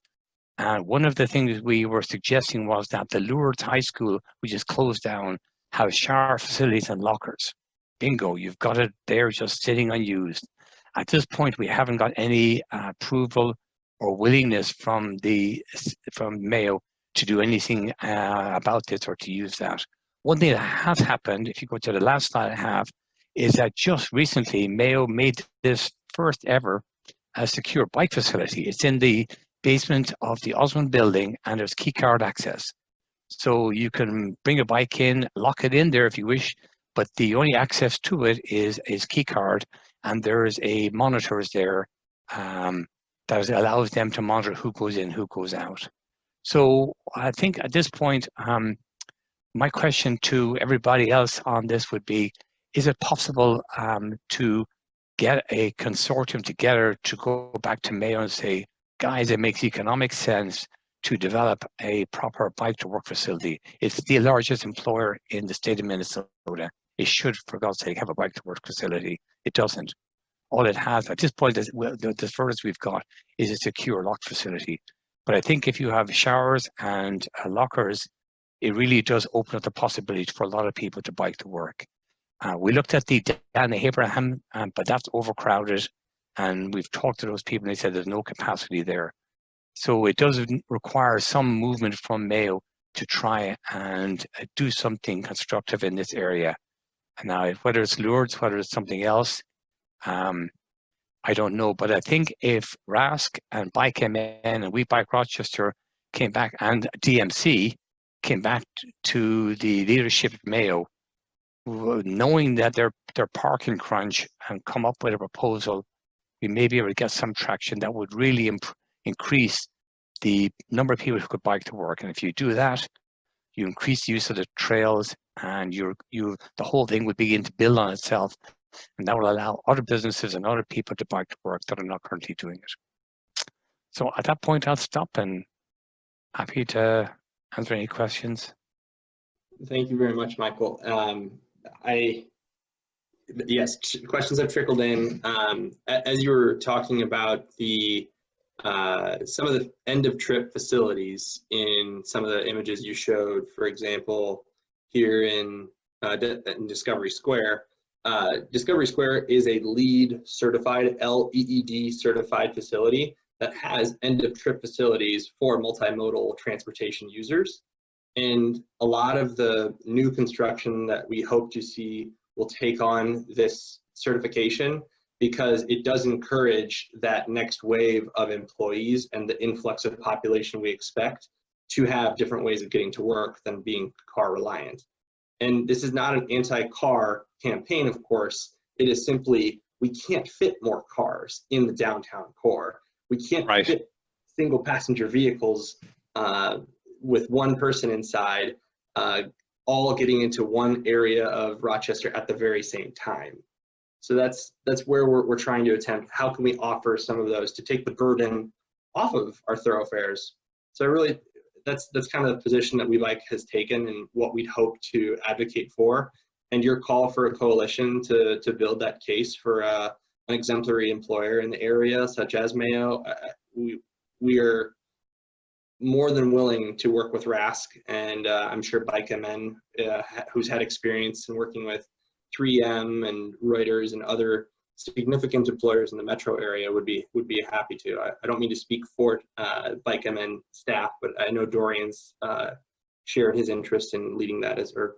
And one of the things we were suggesting was that the Lourdes High School, which is closed down, has shower facilities and lockers. Bingo, you've got it there just sitting unused. At this point, we haven't got any approval or willingness from Mayo to do anything about this or to use that. One thing that has happened, if you go to the last slide I have, is that just recently Mayo made this first ever secure bike facility. It's in the basement of the Osmond building, and there's key card access. So you can bring a bike in, lock it in there if you wish, but the only access to it is key card, and there is a monitors there that allows them to monitor who goes in, who goes out. So I think at this point, my question to everybody else on this would be, is it possible to get a consortium together to go back to Mayo and say, guys, it makes economic sense to develop a proper bike to work facility. It's the largest employer in the state of Minnesota. It should, for God's sake, have a bike to work facility. It doesn't. All it has at this point is, well, the furthest we've got is a secure locked facility. But I think if you have showers and lockers, it really does open up the possibility for a lot of people to bike to work. We looked at the down in Abraham, but that's overcrowded, and we've talked to those people and they said there's no capacity there. So it does require some movement from Mayo to try and do something constructive in this area. And now, whether it's Lourdes, whether it's something else, I don't know. But I think if RASC and Bike MN and We Bike Rochester came back, and DMC came back to the leadership at Mayo, knowing that they're parking crunch, and come up with a proposal, we may be able to get some traction that would really increase the number of people who could bike to work. And if you do that, you increase the use of the trails, and the whole thing would begin to build on itself, and that will allow other businesses and other people to bike to work that are not currently doing it. So at that point, I'll stop and happy to answer any questions. Thank you very much, Michael. Yes, questions have trickled in. As you were talking about the some of the end of trip facilities in some of the images you showed, for example, here in Discovery Square. Discovery Square is a LEED certified, LEED certified facility that has end of trip facilities for multimodal transportation users. And a lot of the new construction that we hope to see will take on this certification, because it does encourage that next wave of employees and the influx of population we expect to have different ways of getting to work than being car reliant. And this is not an anti-car campaign, of course. It is simply, we can't fit more cars in the downtown core. We can't fit single passenger vehicles with one person inside, all getting into one area of Rochester at the very same time. So that's where we're trying to attempt. How can we offer some of those to take the burden off of our thoroughfares? So really, that's kind of the position that WeBike has taken and what we'd hope to advocate for. And your call for a coalition to build that case for an exemplary employer in the area, such as Mayo, we are more than willing to work with RASC, and I'm sure Bike MN, who's had experience in working with 3M and Reuters and other significant employers in the metro area, would be happy to. I don't mean to speak for Bike MN staff, but I know Dorian's shared his interest in leading that or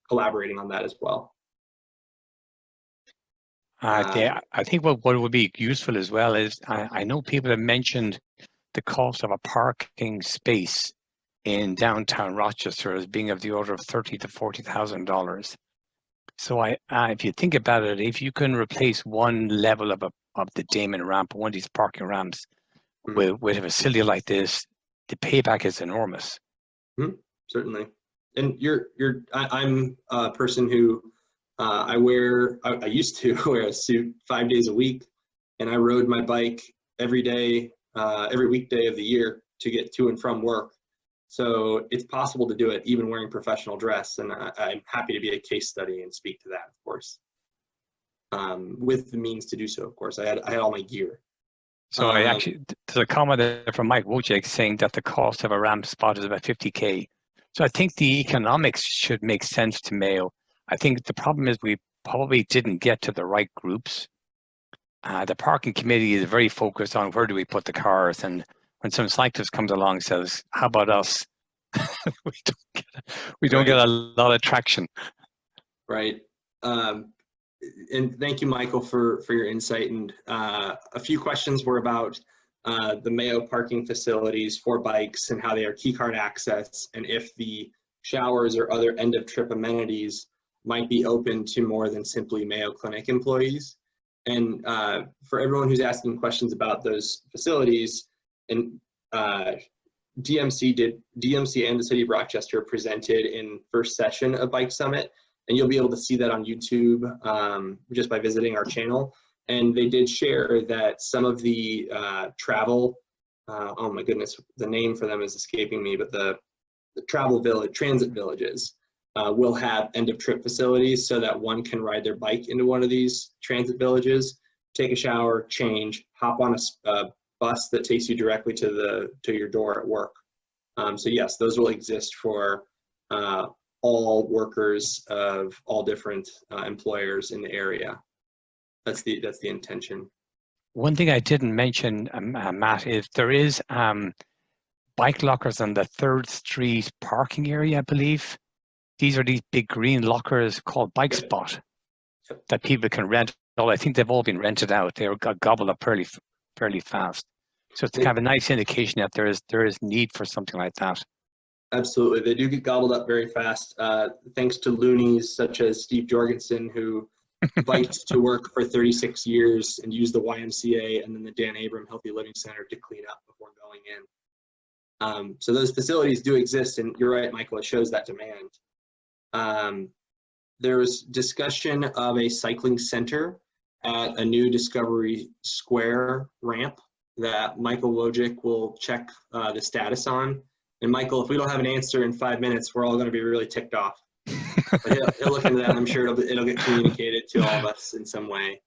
collaborating on that as well. I think what would be useful as well is, I know people have mentioned the cost of a parking space in downtown Rochester as being of the order of $30,000 to $40,000. So if you think about it, if you can replace one level of the Damon ramp, one of these parking ramps, with a facility like this, the payback is enormous. Certainly. And I'm a person who I used to wear a suit 5 days a week, and I rode my bike every day, every weekday of the year to get to and from work. So it's possible to do it even wearing professional dress, and I'm happy to be a case study and speak to that, of course, with the means to do so. Of course, I had all my gear. So there's a comment there from Mike Wojcik saying that the cost of a ramp spot is about $50K. So I think the economics should make sense to Mayo. I think the problem is we probably didn't get to the right groups. The parking committee is very focused on where do we put the cars, and when some cyclist comes along and says, how about us? we don't get a lot of traction. Right. And thank you, Michael, for your insight. And a few questions were about the Mayo parking facilities for bikes and how they are key card access, and if the showers or other end of trip amenities might be open to more than simply Mayo Clinic employees. And for everyone who's asking questions about those facilities, and DMC and the City of Rochester presented in first session of Bike Summit, and you'll be able to see that on YouTube just by visiting our channel. And they did share that some of the travel, oh my goodness, the name for them is escaping me, but the travel village, transit villages will have end of trip facilities so that one can ride their bike into one of these transit villages, take a shower, change, hop on a bus that takes you directly to your door at work. So yes, those will exist for all workers of all different employers in the area. That's the intention. One thing I didn't mention, Matt, is there is bike lockers on the 3rd Street parking area, I believe. These are these big green lockers called Bike Spot that people can rent. Well, I think they've all been rented out. They got gobbled up fairly fast. So it's kind of a nice indication that there is need for something like that. Absolutely, they do get gobbled up very fast. Thanks to loonies such as Steve Jorgensen, who biked to work for 36 years and used the YMCA and then the Dan Abram Healthy Living Center to clean up before going in. So those facilities do exist, and you're right, Michael, it shows that demand. There was discussion of a cycling center at a new Discovery Square ramp that Michael Wojcik will check the status on. And Michael, if we don't have an answer in 5 minutes, we're all going to be really ticked off. But he'll look into that, and I'm sure it'll get communicated to all of us in some way.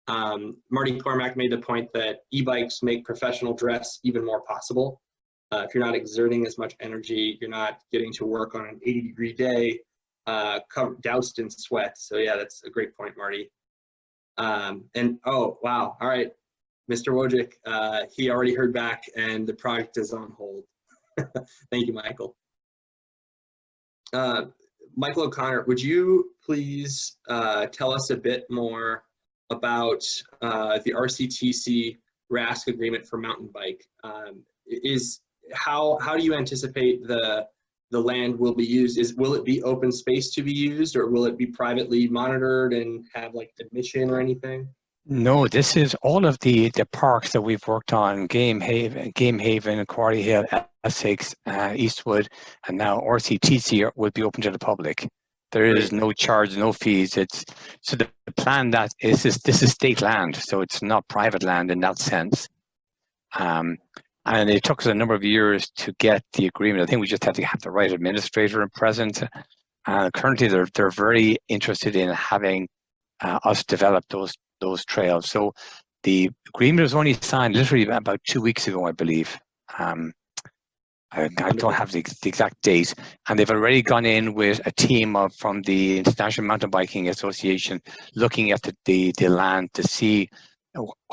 Marty Cormack made the point that e-bikes make professional dress even more possible. If you're not exerting as much energy, you're not getting to work on an 80-degree day, doused in sweat. So yeah, that's a great point, Marty. And oh, wow, all right, Mr. Wojcik, he already heard back, and the project is on hold. Thank you, Michael. Michael O'Connor, would you please tell us a bit more about the RCTC RASC agreement for mountain bike? How do you anticipate the land will be used? Will it be open space to be used, or will it be privately monitored and have like admission or anything? No, this is all of the parks that we've worked on: Game Haven, Quarry Hill, Essex, Eastwood, and now RCTC would be open to the public. There is no charge, no fees. So the plan that this is state land, so it's not private land in that sense. And it took us a number of years to get the agreement. I think we just had to have the right administrator present. Currently, they're very interested in having us develop those trails. So the agreement was only signed literally about 2 weeks ago, I believe. I don't have the exact date, and they've already gone in with a team from the International Mountain Biking Association looking at the land to see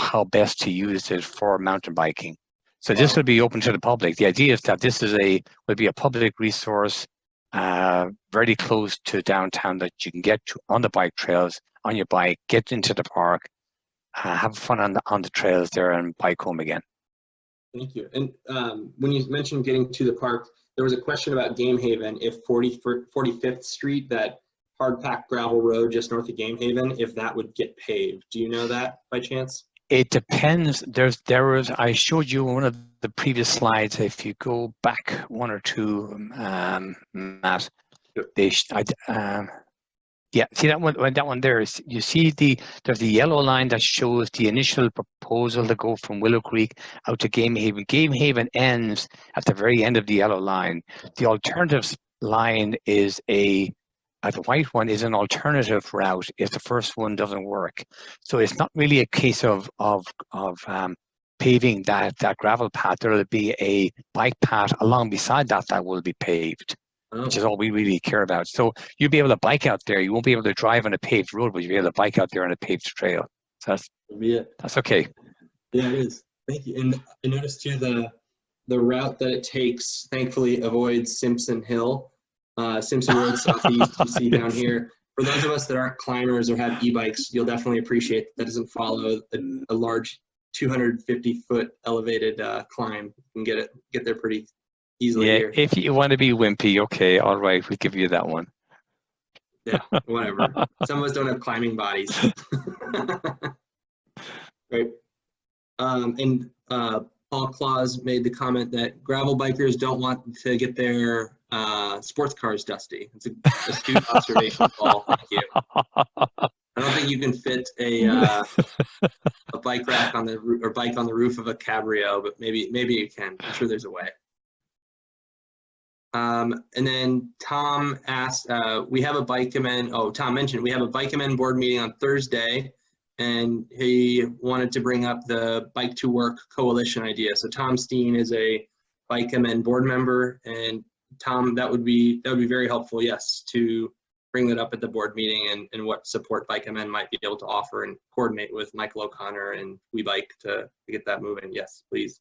how best to use it for mountain biking. So this will be open to the public. The idea is that this will be a public resource, very close to downtown, that you can get to on the bike trails, on your bike, get into the park, have fun on the trails there, and bike home again. Thank you. And when you mentioned getting to the park, there was a question about Game Haven. If 45th Street, that hard-packed gravel road just north of Game Haven, if that would get paved. Do you know that by chance? It depends. I showed you one of the previous slides. If you go back one or two, Matt, yeah, see that one there is, you see there's the yellow line that shows the initial proposal to go from Willow Creek out to Game Haven. Game Haven ends at the very end of the yellow line. The alternative line is the white one is an alternative route if the first one doesn't work. So it's not really a case of paving that gravel path. There will be a bike path along beside that will be paved, which is all we really care about. So you'll be able to bike out there. You won't be able to drive on a paved road, but you'll be able to bike out there on a paved trail. So that's okay. Yeah, it is. Thank you. And I noticed too the route that it takes, thankfully, avoids Simpson Hill. Simpson Road Southeast, you see down here. For those of us that aren't climbers or have e-bikes, you'll definitely appreciate that doesn't follow a large 250-foot elevated climb. You can get there pretty easily here. If you want to be wimpy, okay, all right, we'll give you that one. Yeah, whatever. Some of us don't have climbing bodies. Right. And Paul Claus made the comment that gravel bikers don't want to get their sports cars dusty. It's an astute observation, Paul. Thank you. I don't think you can fit a bike rack on the bike on the roof of a cabrio, but maybe you can. I'm sure there's a way. And then Tom asked, we have a Bike Amend. Oh, Tom mentioned we have a Bike Amend board meeting on Thursday, and he wanted to bring up the Bike to Work Coalition idea. So Tom Steen is a Bike Amend board member, and Tom, that would be very helpful, yes, to bring that up at the board meeting and what support Bike MN might be able to offer and coordinate with Michael O'Connor and WeBike to get that moving. Yes, please.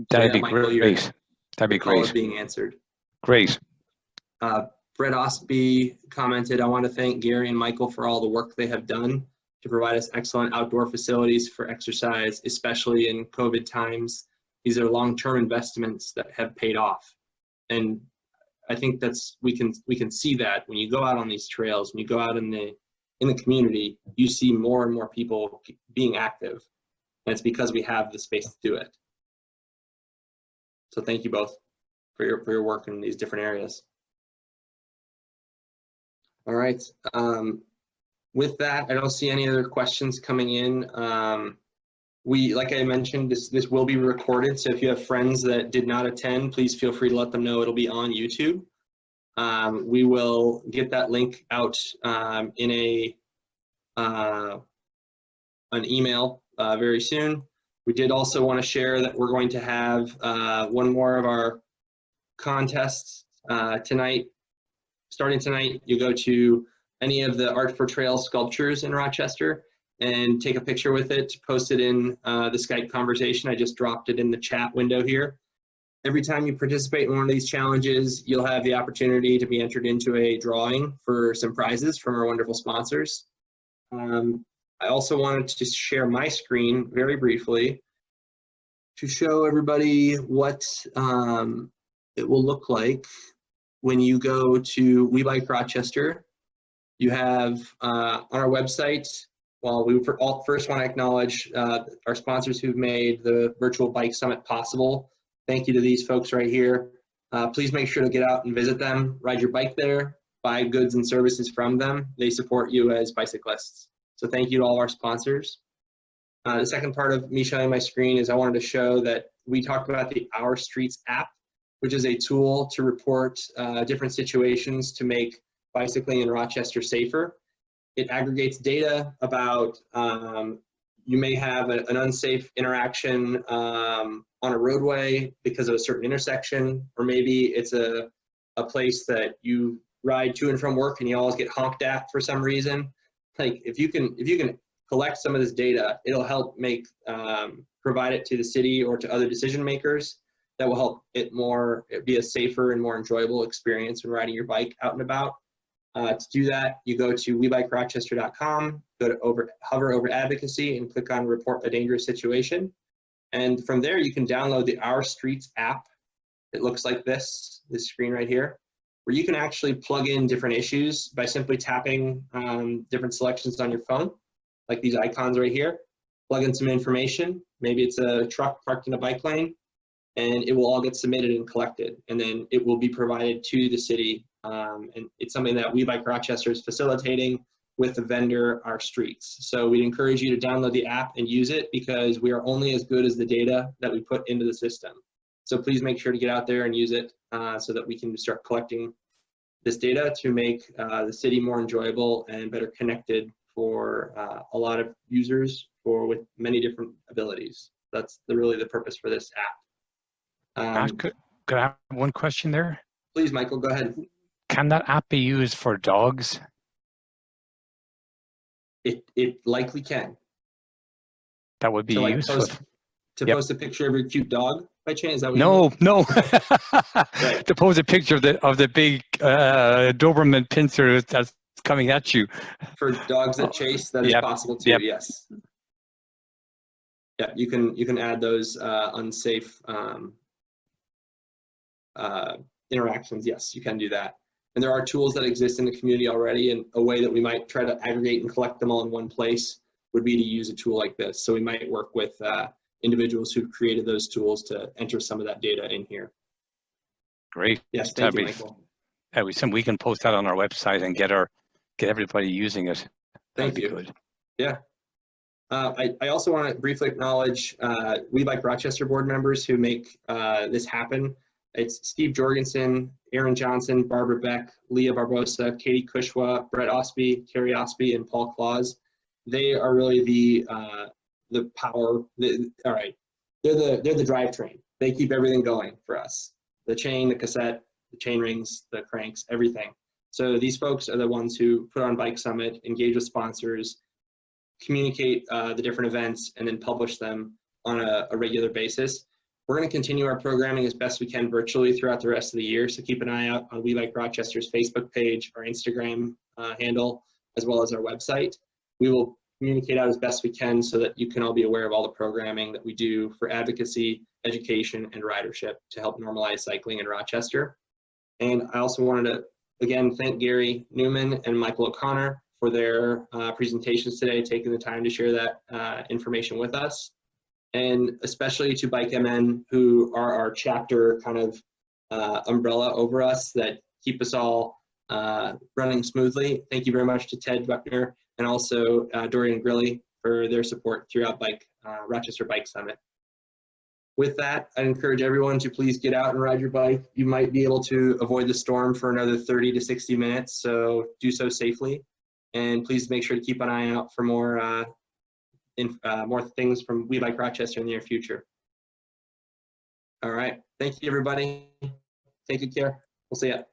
That'd be Michael, great. That'd be your call is great. being answered. Great. Brett Osby commented, I want to thank Gary and Michael for all the work they have done to provide us excellent outdoor facilities for exercise, especially in COVID times. These are long-term investments that have paid off. And I think we can see that when you go out on these trails, when you go out in the community, you see more and more people being active. And it's because we have the space to do it. So thank you both for your work in these different areas. All right. With that, I don't see any other questions coming in. Like I mentioned, this will be recorded. So if you have friends that did not attend, please feel free to let them know it'll be on YouTube. We will get that link out in an email very soon. We did also want to share that we're going to have one more of our contests tonight. Starting tonight, you go to any of the Art for Trail sculptures in Rochester and take a picture with it, post it in the Skype conversation. I just dropped it in the chat window here. Every time you participate in one of these challenges, you'll have the opportunity to be entered into a drawing for some prizes from our wonderful sponsors. I also wanted to share my screen very briefly to show everybody what it will look like when you go to WeBike Rochester. You have on our website, well, we first want to acknowledge our sponsors who've made the virtual bike summit possible. Thank you to these folks right here. Please make sure to get out and visit them, ride your bike there, buy goods and services from them. They support you as bicyclists. So thank you to all our sponsors. The second part of me showing my screen is I wanted to show that we talked about the Our Streets app, which is a tool to report different situations to make bicycling in Rochester safer. It aggregates data about you may have an unsafe interaction on a roadway because of a certain intersection, or maybe it's a place that you ride to and from work and you always get honked at for some reason. Like if you can collect some of this data, it'll help provide it to the city or to other decision makers. That will help it be a safer and more enjoyable experience when riding your bike out and about. To do that, you go to webikerochester.com, hover over advocacy and click on report a dangerous situation. And from there, you can download the Our Streets app. It looks like this screen right here, where you can actually plug in different issues by simply tapping different selections on your phone, like these icons right here. Plug in some information. Maybe it's a truck parked in a bike lane, and it will all get submitted and collected, and then it will be provided to the city. And it's something that WeBike Rochester is facilitating with the vendor, Our Streets. So we encourage you to download the app and use it, because we are only as good as the data that we put into the system. So please make sure to get out there and use it so that we can start collecting this data to make the city more enjoyable and better connected for a lot of users with many different abilities. That's really the purpose for this app. Could I have one question there? Please, Michael, go ahead. Can that app be used for dogs? It likely can. That would be useful. Post a picture of your cute dog by chance? Is that what No. Right. To post a picture of the big Doberman pincer that's coming at you. For dogs that chase, that is possible too. Yes. Yeah, you can add those unsafe interactions. Yes, you can do that. And there are tools that exist in the community already, and a way that we might try to aggregate and collect them all in one place would be to use a tool like this. So we might work with individuals who've created those tools to enter some of that data in here. Great. Yes, thank you, Michael. We can post that on our website and get everybody using it. Thank you. Good. Yeah. I also want to briefly acknowledge WeBike Rochester board members who make this happen. It's Steve Jorgensen, Aaron Johnson, Barbara Beck, Leah Barbosa, Katie Kushwa, Brett Osby, Carrie Osby, and Paul Claus. They are really the power. They're the drivetrain. They keep everything going for us. the chain, the cassette, the chain rings, the cranks, everything. So these folks are the ones who put on Bike Summit, engage with sponsors, communicate the different events, and then publish them on a regular basis. We're going to continue our programming as best we can virtually throughout the rest of the year, so keep an eye out on We Like Rochester's Facebook page, our Instagram handle, as well as our website. We will communicate out as best we can so that you can all be aware of all the programming that we do for advocacy, education, and ridership to help normalize cycling in Rochester. And I also wanted to, again, thank Gary Neumann and Michael O'Connor for their presentations today, taking the time to share that information with us. And especially to Bike MN, who are our chapter kind of umbrella over us that keep us all running smoothly. Thank you very much to Ted Buckner and also Dorian Grilly for their support throughout Rochester Bike Summit. With that, I encourage everyone to please get out and ride your bike. You might be able to avoid the storm for another 30 to 60 minutes, so do so safely. And please make sure to keep an eye out for more things from We Like Rochester in the near future. All right, thank you everybody. Take good care. We'll see ya.